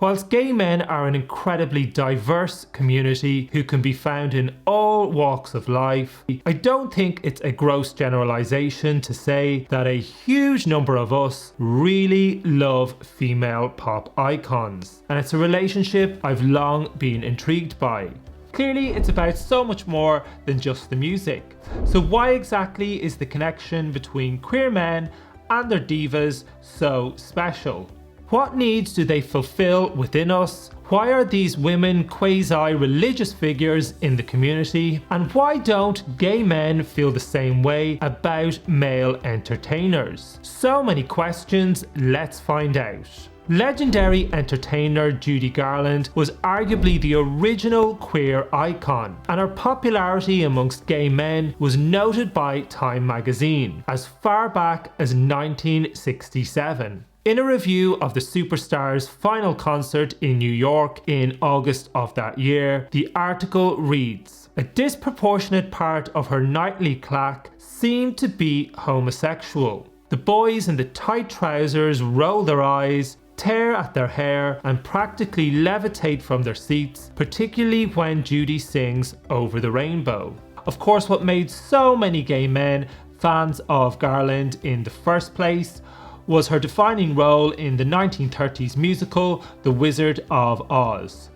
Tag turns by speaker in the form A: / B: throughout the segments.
A: Whilst gay men are an incredibly diverse community who can be found in all walks of life, I don't think it's a gross generalization to say that a huge number of us really love female pop icons, and it's a relationship I've long been intrigued by. Clearly, it's about so much more than just the music. So why exactly is the connection between queer men and their divas so special? What needs do they fulfill within us? Why are these women quasi-religious figures in the community? And why don't gay men feel the same way about male entertainers? So many questions, let's find out. Legendary entertainer Judy Garland was arguably the original queer icon, and her popularity amongst gay men was noted by Time magazine as far back as 1967. In a review of the superstar's final concert in New York in August of that year, the article reads, "A disproportionate part of her nightly claque seemed to be homosexual. The boys in the tight trousers roll their eyes, tear at their hair and practically levitate from their seats, particularly when Judy sings Over the Rainbow." Of course, what made so many gay men fans of Garland in the first place was her defining role in the 1930s musical The Wizard of Oz.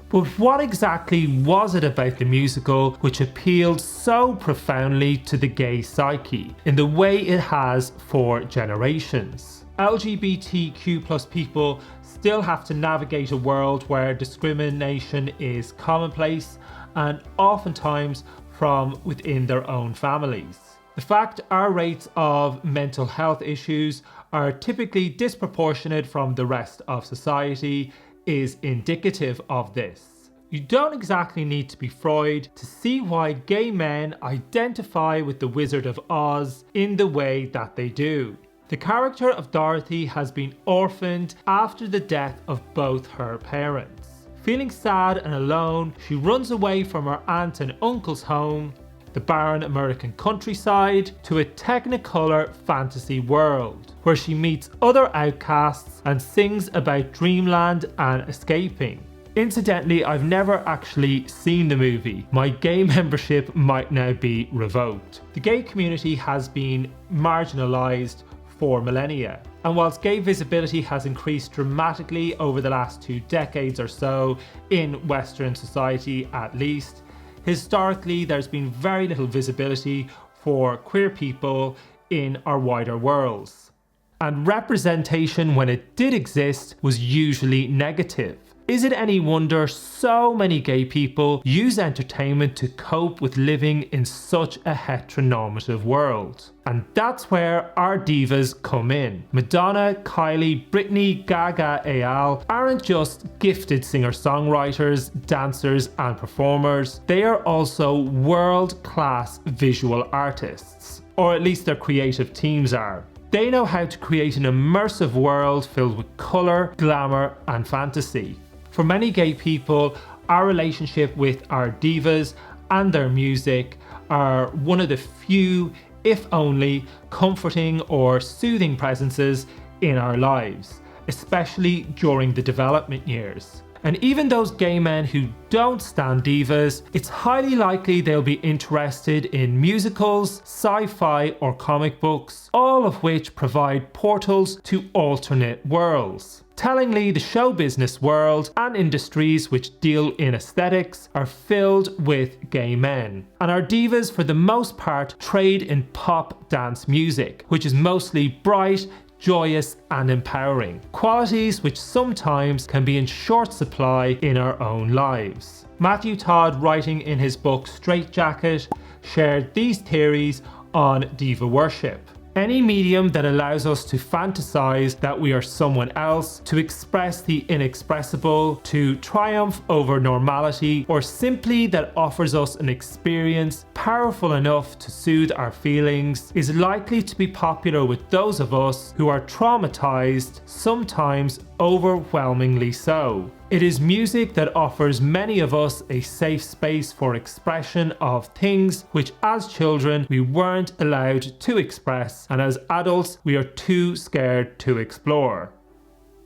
A: But what exactly was it about the musical which appealed so profoundly to the gay psyche in the way it has for generations? LGBTQ+ people still have to navigate a world where discrimination is commonplace, and oftentimes from within their own families. The fact our rates of mental health issues are typically disproportionate from the rest of society is indicative of this. You don't exactly need to be Freud to see why gay men identify with the Wizard of Oz in the way that they do. The character of Dorothy has been orphaned after the death of both her parents. Feeling sad and alone, she runs away from her aunt and uncle's home, the barren American countryside, to a technicolor fantasy world, where she meets other outcasts and sings about dreamland and escaping. Incidentally, I've never actually seen the movie. My gay membership might now be revoked. The gay community has been marginalized for millennia, and whilst gay visibility has increased dramatically over the last 2 decades or so, in Western society at least, historically there's been very little visibility for queer people in our wider worlds. And representation, when it did exist, was usually negative. Is it any wonder so many gay people use entertainment to cope with living in such a heteronormative world? And that's where our divas come in. Madonna, Kylie, Britney, Gaga, al aren't just gifted singer-songwriters, dancers and performers. They are also world-class visual artists, or at least their creative teams are. They know how to create an immersive world filled with colour, glamour and fantasy. For many gay people, our relationship with our divas and their music are one of the few, if only, comforting or soothing presences in our lives, especially during the development years. And even those gay men who don't stan divas, it's highly likely they'll be interested in musicals, sci-fi or comic books, all of which provide portals to alternate worlds. Tellingly, the show business world and industries which deal in aesthetics are filled with gay men. And our divas, for the most part, trade in pop dance music, which is mostly bright, joyous and empowering, qualities which sometimes can be in short supply in our own lives. Matthew Todd, writing in his book Straight Jacket, shared these theories on diva worship. Any medium that allows us to fantasize that we are someone else, to express the inexpressible, to triumph over normality, or simply that offers us an experience powerful enough to soothe our feelings, is likely to be popular with those of us who are traumatized, sometimes overwhelmingly so. It is music that offers many of us a safe space for expression of things which as children we weren't allowed to express, and as adults we are too scared to explore.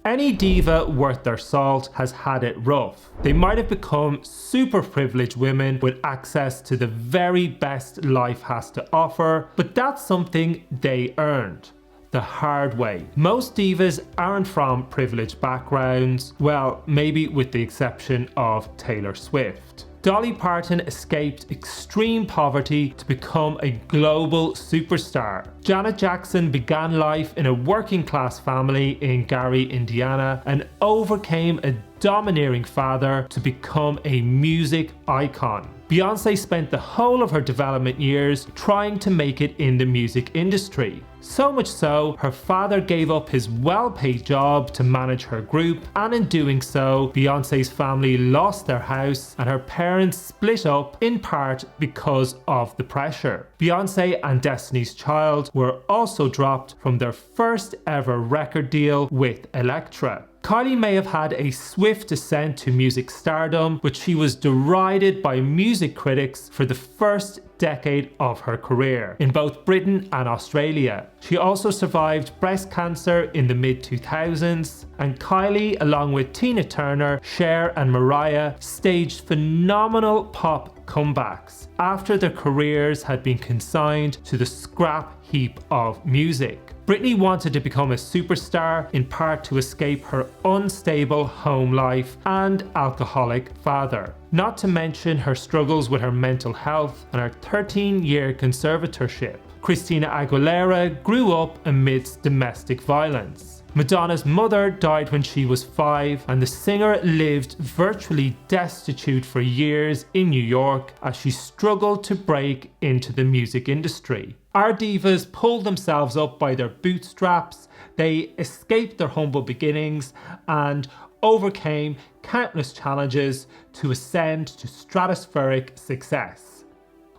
A: Any diva worth their salt has had it rough. They might have become super privileged women with access to the very best life has to offer, but that's something they earned the hard way. Most divas aren't from privileged backgrounds, well, maybe with the exception of Taylor Swift. Dolly Parton escaped extreme poverty to become a global superstar. Janet Jackson began life in a working class family in Gary, Indiana, and overcame a domineering father to become a music icon. Beyoncé spent the whole of her development years trying to make it in the music industry. So much so, her father gave up his well-paid job to manage her group, and in doing so, Beyoncé's family lost their house and her parents split up in part because of the pressure. Beyoncé and Destiny's Child were also dropped from their first ever record deal with Elektra. Kylie may have had a swift descent to music stardom, but she was derided by music critics for the first decade of her career in both Britain and Australia. She also survived breast cancer in the mid-2000s, and Kylie, along with Tina Turner, Cher and Mariah, staged phenomenal pop comebacks after their careers had been consigned to the scrap heap of music. Britney wanted to become a superstar in part to escape her unstable home life and alcoholic father, not to mention her struggles with her mental health and her 13-year conservatorship. Christina Aguilera grew up amidst domestic violence. Madonna's mother died when she was 5, and the singer lived virtually destitute for years in New York as she struggled to break into the music industry. Our divas pulled themselves up by their bootstraps, they escaped their humble beginnings and overcame countless challenges to ascend to stratospheric success.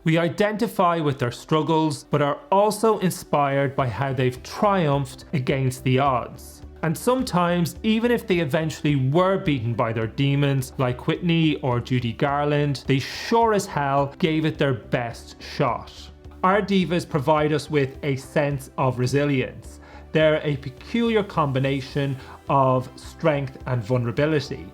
A: We identify with their struggles, but are also inspired by how they've triumphed against the odds. And sometimes, even if they eventually were beaten by their demons, like Whitney or Judy Garland, they sure as hell gave it their best shot. Our divas provide us with a sense of resilience. They're a peculiar combination of strength and vulnerability.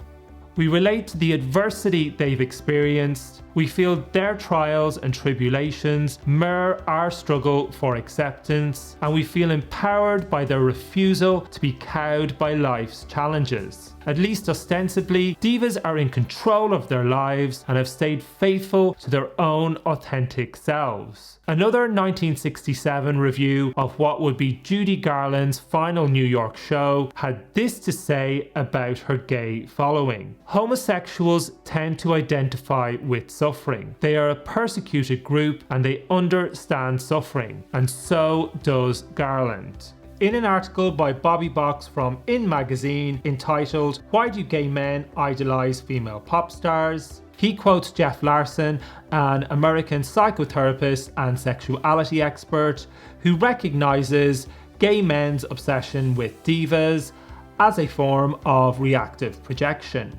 A: We relate to the adversity they've experienced. We feel their trials and tribulations mirror our struggle for acceptance, and we feel empowered by their refusal to be cowed by life's challenges. At least ostensibly, divas are in control of their lives and have stayed faithful to their own authentic selves. Another 1967 review of what would be Judy Garland's final New York show had this to say about her gay following. Homosexuals tend to identify with suffering. They are a persecuted group and they understand suffering, and so does Garland. In an article by Bobby Box from In Magazine entitled "Why Do Gay Men Idolize Female Pop Stars?" he quotes Jeff Larson, an American psychotherapist and sexuality expert who recognizes gay men's obsession with divas as a form of reactive projection.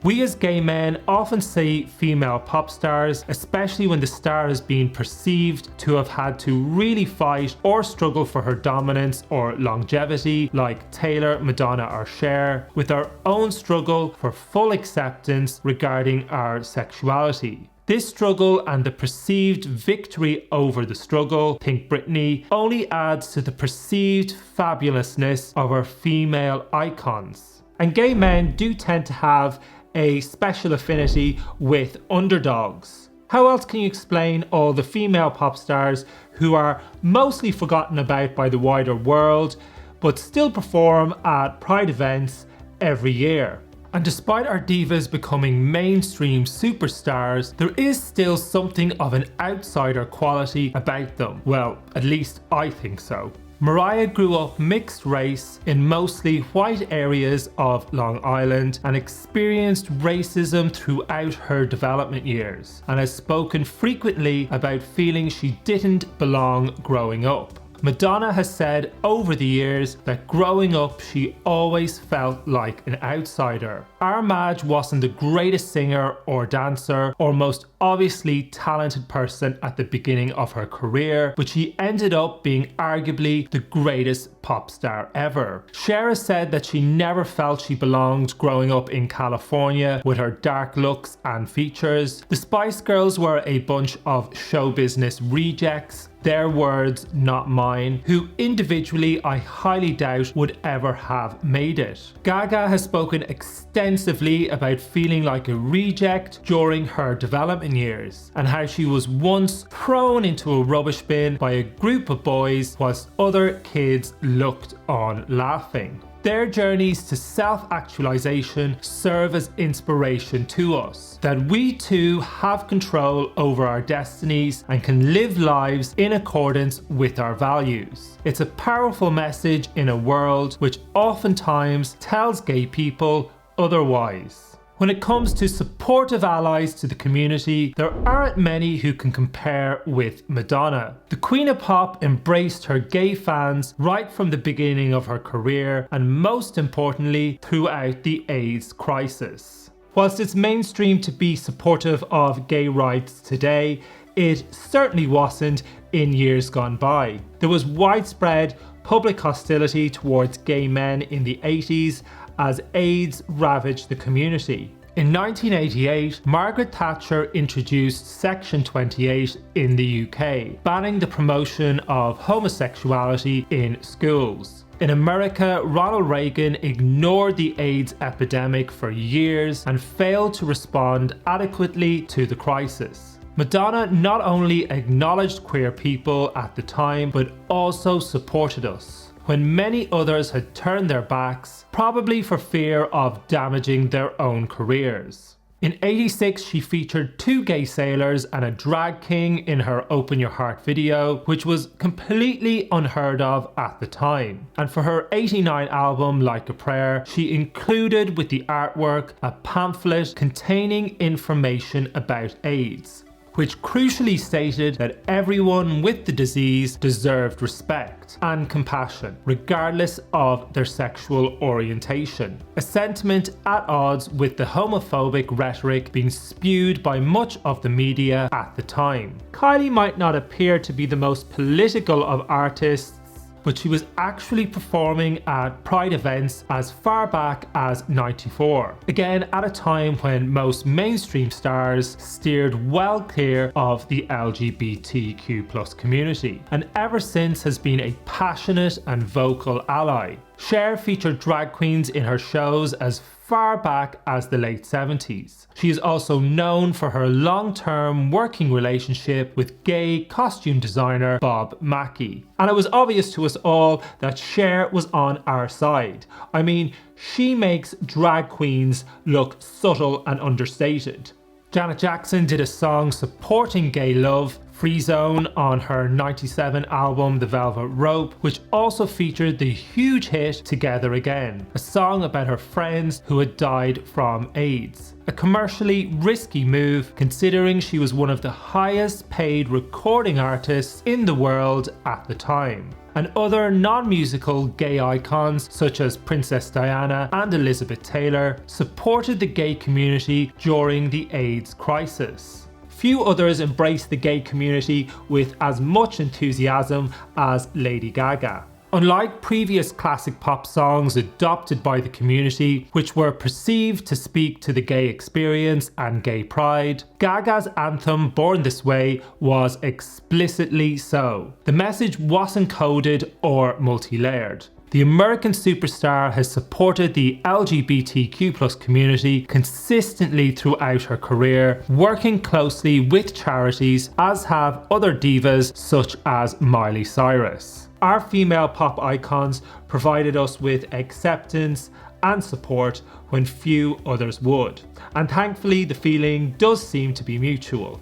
A: We as gay men often see female pop stars, especially when the star is being perceived to have had to really fight or struggle for her dominance or longevity, like Taylor, Madonna or Cher, with our own struggle for full acceptance regarding our sexuality. This struggle and the perceived victory over the struggle, think Britney, only adds to the perceived fabulousness of our female icons. And gay men do tend to have a special affinity with underdogs. How else can you explain all the female pop stars who are mostly forgotten about by the wider world, but still perform at Pride events every year? And despite our divas becoming mainstream superstars, there is still something of an outsider quality about them. Well, at least I think so. Mariah grew up mixed race in mostly white areas of Long Island and experienced racism throughout her development years, and has spoken frequently about feeling she didn't belong growing up. Madonna has said over the years that growing up she always felt like an outsider. Our Madge wasn't the greatest singer or dancer or most obviously talented person at the beginning of her career, but she ended up being arguably the greatest pop star ever. Cher has said that she never felt she belonged growing up in California with her dark looks and features. The Spice Girls were a bunch of show business rejects. Their words, not mine, who individually I highly doubt would ever have made it. Gaga has spoken extensively about feeling like a reject during her development years and how she was once thrown into a rubbish bin by a group of boys whilst other kids looked on laughing. Their journeys to self-actualization serve as inspiration to us, that we too have control over our destinies and can live lives in accordance with our values. It's a powerful message in a world which oftentimes tells gay people otherwise. When it comes to supportive allies to the community, there aren't many who can compare with Madonna. The Queen of Pop embraced her gay fans right from the beginning of her career and most importantly throughout the AIDS crisis. Whilst it's mainstream to be supportive of gay rights today, it certainly wasn't in years gone by. There was widespread public hostility towards gay men in the 80s as AIDS ravaged the community. In 1988, Margaret Thatcher introduced Section 28 in the UK, banning the promotion of homosexuality in schools. In America, Ronald Reagan ignored the AIDS epidemic for years and failed to respond adequately to the crisis. Madonna not only acknowledged queer people at the time, but also supported us when many others had turned their backs, probably for fear of damaging their own careers. In '86, she featured 2 gay sailors and a drag king in her Open Your Heart video, which was completely unheard of at the time. And for her '89 album, Like a Prayer, she included with the artwork a pamphlet containing information about AIDS, which crucially stated that everyone with the disease deserved respect and compassion, regardless of their sexual orientation. A sentiment at odds with the homophobic rhetoric being spewed by much of the media at the time. Kylie might not appear to be the most political of artists, but she was actually performing at Pride events as far back as '94. Again, at a time when most mainstream stars steered well clear of the LGBTQ+ community, and ever since has been a passionate and vocal ally. Cher featured drag queens in her shows as far back as the late 70s. She is also known for her long-term working relationship with gay costume designer Bob Mackie. And it was obvious to us all that Cher was on our side. I mean, she makes drag queens look subtle and understated. Janet Jackson did a song supporting gay love, Free Zone, on her '97 album The Velvet Rope, which also featured the huge hit Together Again, a song about her friends who had died from AIDS. A commercially risky move considering she was one of the highest paid recording artists in the world at the time. And other non-musical gay icons such as Princess Diana and Elizabeth Taylor supported the gay community during the AIDS crisis. Few others embraced the gay community with as much enthusiasm as Lady Gaga. Unlike previous classic pop songs adopted by the community, which were perceived to speak to the gay experience and gay pride, Gaga's anthem Born This Way was explicitly so. The message wasn't coded or multi-layered. The American superstar has supported the LGBTQ+ community consistently throughout her career, working closely with charities, as have other divas such as Miley Cyrus. Our female pop icons provided us with acceptance and support when few others would, and thankfully the feeling does seem to be mutual.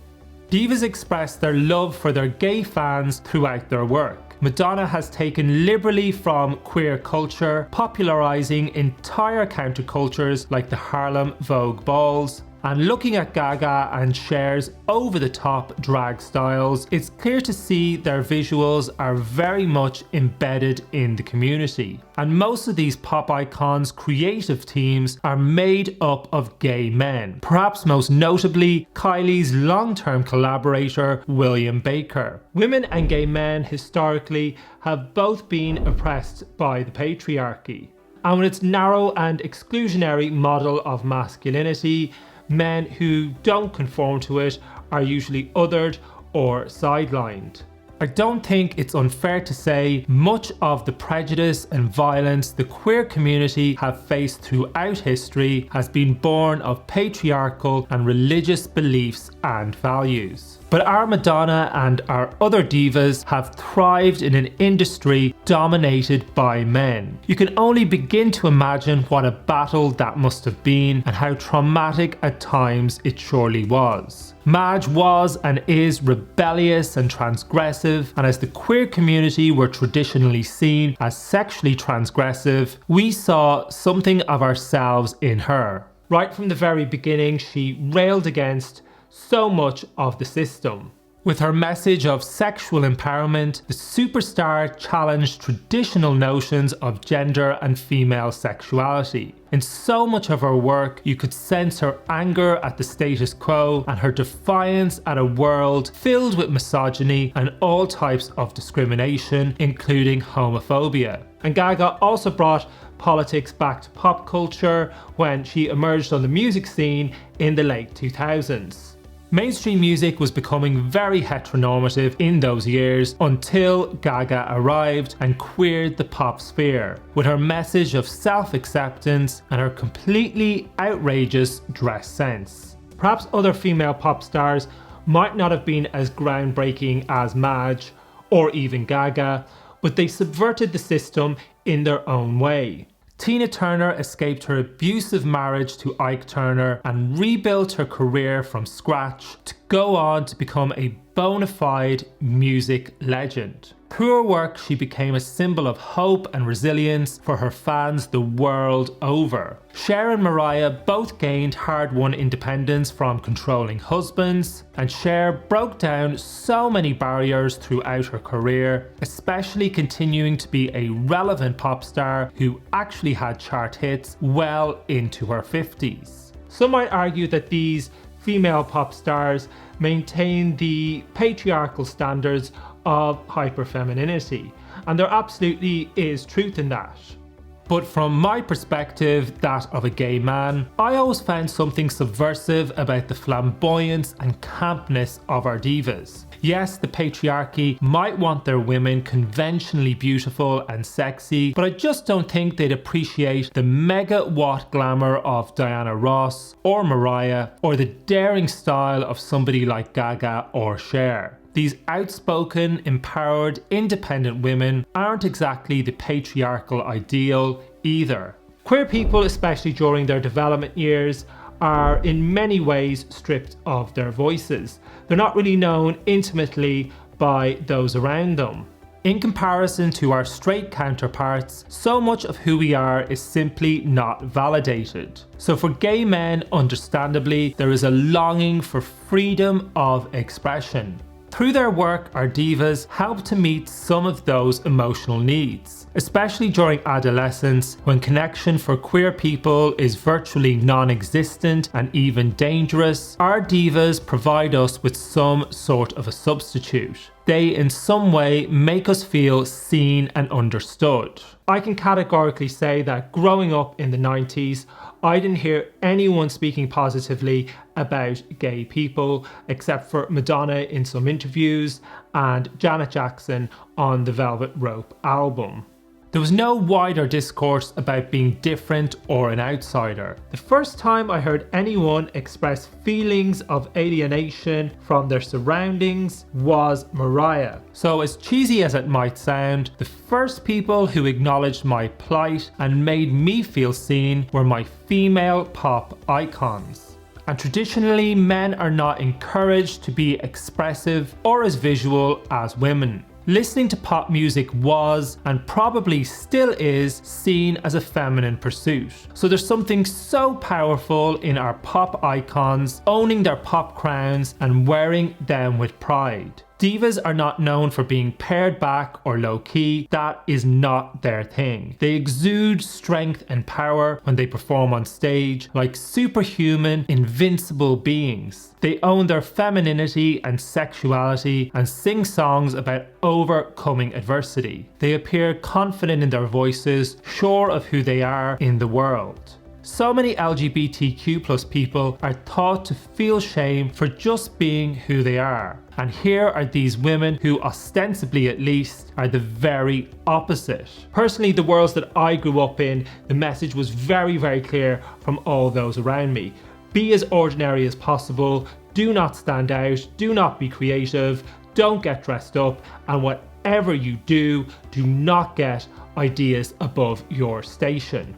A: Divas express their love for their gay fans throughout their work. Madonna has taken liberally from queer culture, popularising entire countercultures like the Harlem Vogue balls. And looking at Gaga and Cher's over-the-top drag styles, it's clear to see their visuals are very much embedded in the community. And most of these pop icons' creative teams are made up of gay men, perhaps most notably Kylie's long-term collaborator William Baker. Women and gay men historically have both been oppressed by the patriarchy. And with its narrow and exclusionary model of masculinity, men who don't conform to it are usually othered or sidelined. I don't think it's unfair to say much of the prejudice and violence the queer community have faced throughout history has been born of patriarchal and religious beliefs and values. But our Madonna and our other divas have thrived in an industry dominated by men. You can only begin to imagine what a battle that must have been and how traumatic at times it surely was. Madge was and is rebellious and transgressive, and as the queer community were traditionally seen as sexually transgressive, we saw something of ourselves in her. Right from the very beginning, she railed against so much of the system. With her message of sexual empowerment, the superstar challenged traditional notions of gender and female sexuality. In so much of her work, you could sense her anger at the status quo and her defiance at a world filled with misogyny and all types of discrimination, including homophobia. And Gaga also brought politics back to pop culture when she emerged on the music scene in the late 2000s. Mainstream music was becoming very heteronormative in those years until Gaga arrived and queered the pop sphere with her message of self-acceptance and her completely outrageous dress sense. Perhaps other female pop stars might not have been as groundbreaking as Madge or even Gaga, but they subverted the system in their own way. Tina Turner escaped her abusive marriage to Ike Turner and rebuilt her career from scratch to go on to become a bona fide music legend. Through her work, she became a symbol of hope and resilience for her fans the world over. Cher and Mariah both gained hard-won independence from controlling husbands, and Cher broke down so many barriers throughout her career, especially continuing to be a relevant pop star who actually had chart hits well into her 50s. Some might argue that these female pop stars maintain the patriarchal standards of hyperfemininity, and there absolutely is truth in that. But from my perspective, that of a gay man, I always found something subversive about the flamboyance and campness of our divas. Yes, the patriarchy might want their women conventionally beautiful and sexy, but I just don't think they'd appreciate the megawatt glamour of Diana Ross or Mariah, or the daring style of somebody like Gaga or Cher. These outspoken, empowered, independent women aren't exactly the patriarchal ideal either. Queer people, especially during their development years, are in many ways stripped of their voices. They're not really known intimately by those around them. In comparison to our straight counterparts, so much of who we are is simply not validated. So for gay men, understandably, there is a longing for freedom of expression. Through their work, our divas help to meet some of those emotional needs, especially during adolescence when connection for queer people is virtually non-existent and even dangerous. Our divas provide us with some sort of a substitute. They in some way make us feel seen and understood. I can categorically say that growing up in the 90s, I didn't hear anyone speaking positively about gay people except for Madonna in some interviews and Janet Jackson on the Velvet Rope album. There was no wider discourse about being different or an outsider. The first time I heard anyone express feelings of alienation from their surroundings was Mariah. So as cheesy as it might sound, the first people who acknowledged my plight and made me feel seen were my female pop icons. And traditionally, men are not encouraged to be expressive or as visual as women. Listening to pop music was, and probably still is, seen as a feminine pursuit. So there's something so powerful in our pop icons owning their pop crowns and wearing them with pride. Divas are not known for being pared back or low-key. That is not their thing. They exude strength and power when they perform on stage like superhuman, invincible beings. They own their femininity and sexuality and sing songs about overcoming adversity. They appear confident in their voices, sure of who they are in the world. So many LGBTQ+ people are taught to feel shame for just being who they are. And here are these women who, ostensibly at least, are the very opposite. Personally, the worlds that I grew up in, the message was very, very clear from all those around me. Be as ordinary as possible, do not stand out, do not be creative, don't get dressed up, and whatever you do, do not get ideas above your station.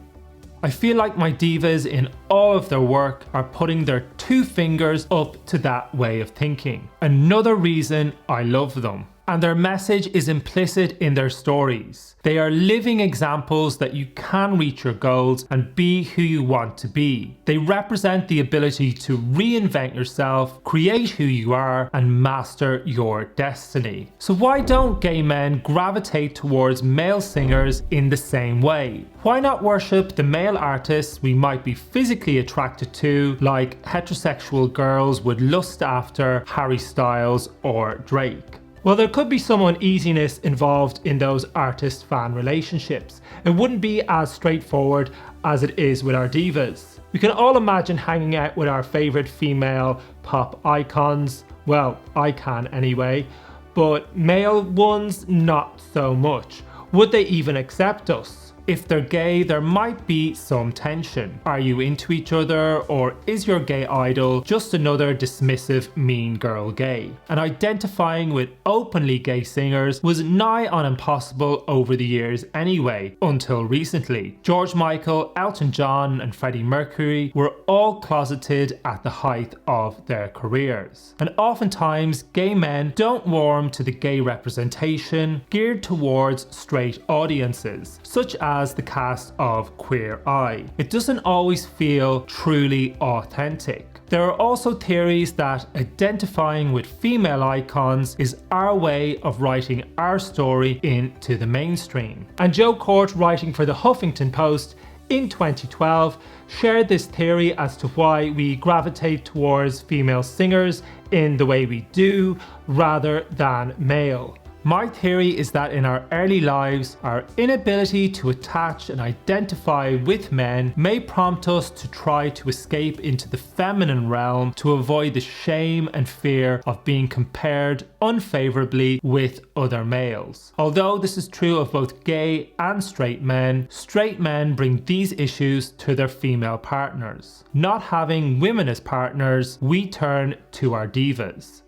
A: I feel like my divas in all of their work are putting their two fingers up to that way of thinking. Another reason I love them. And their message is implicit in their stories. They are living examples that you can reach your goals and be who you want to be. They represent the ability to reinvent yourself, create who you are, and master your destiny. So why don't gay men gravitate towards male singers in the same way? Why not worship the male artists we might be physically attracted to, like heterosexual girls would lust after Harry Styles or Drake? Well, there could be some uneasiness involved in those artist-fan relationships. It wouldn't be as straightforward as it is with our divas. We can all imagine hanging out with our favourite female pop icons. Well, I can anyway. But male ones, not so much. Would they even accept us? If they're gay, there might be some tension. Are you into each other, or is your gay idol just another dismissive mean girl gay? And identifying with openly gay singers was nigh on impossible over the years anyway, until recently. George Michael, Elton John and Freddie Mercury were all closeted at the height of their careers. And oftentimes, gay men don't warm to the gay representation geared towards straight audiences, such as the cast of Queer Eye. It doesn't always feel truly authentic. There are also theories that identifying with female icons is our way of writing our story into the mainstream. And Joe Court, writing for the Huffington Post in 2012, shared this theory as to why we gravitate towards female singers in the way we do rather than male. My theory is that in our early lives, our inability to attach and identify with men may prompt us to try to escape into the feminine realm to avoid the shame and fear of being compared unfavorably with other males. Although this is true of both gay and straight men bring these issues to their female partners. Not having women as partners, we turn to our divas.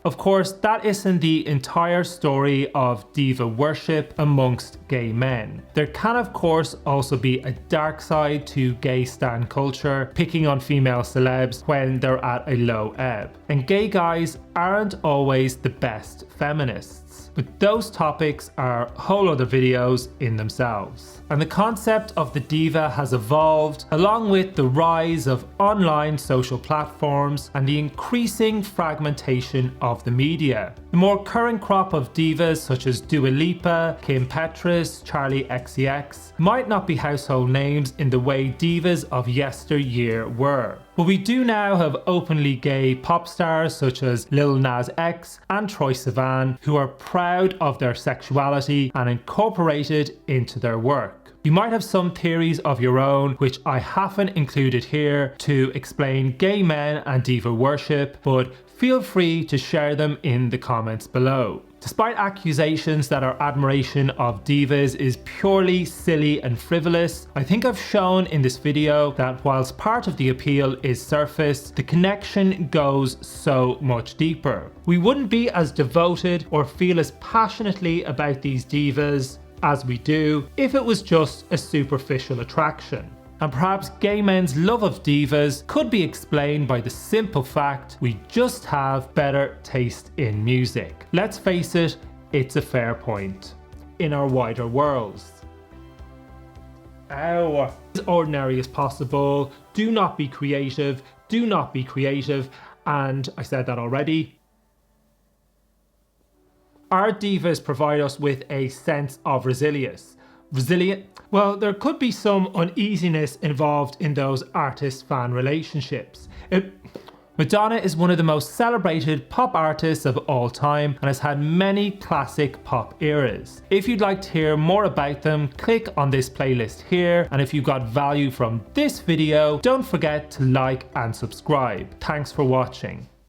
A: Of course, that isn't the entire story of diva worship amongst gay men. There can of course also be a dark side to gay stan culture, picking on female celebs when they're at a low ebb. And gay guys aren't always the best feminists. But those topics are whole other videos in themselves. And the concept of the diva has evolved along with the rise of online social platforms and the increasing fragmentation of the media. The more current crop of divas such as Dua Lipa, Kim Petras, Charli XCX might not be household names in the way divas of yesteryear were. But we do now have openly gay pop stars such as Lil Nas X and Troye Sivan who are proud of their sexuality and incorporate it into their work. You might have some theories of your own, which I haven't included here, to explain gay men and diva worship, but feel free to share them in the comments below. Despite accusations that our admiration of divas is purely silly and frivolous, I think I've shown in this video that whilst part of the appeal is surface, the connection goes so much deeper. We wouldn't be as devoted or feel as passionately about these divas as we do if it was just a superficial attraction. And perhaps gay men's love of divas could be explained by the simple fact we just have better taste in music. Let's face it, it's a fair point. In our wider worlds. Ow. As ordinary as possible, do not be creative, and I said that already. Our divas provide us with a sense of resilience. Well, there could be some uneasiness involved in those artist-fan relationships. Madonna is one of the most celebrated pop artists of all time and has had many classic pop eras. If you'd like to hear more about them, click on this playlist here, and if you got value from this video, don't forget to like and subscribe. Thanks for watching.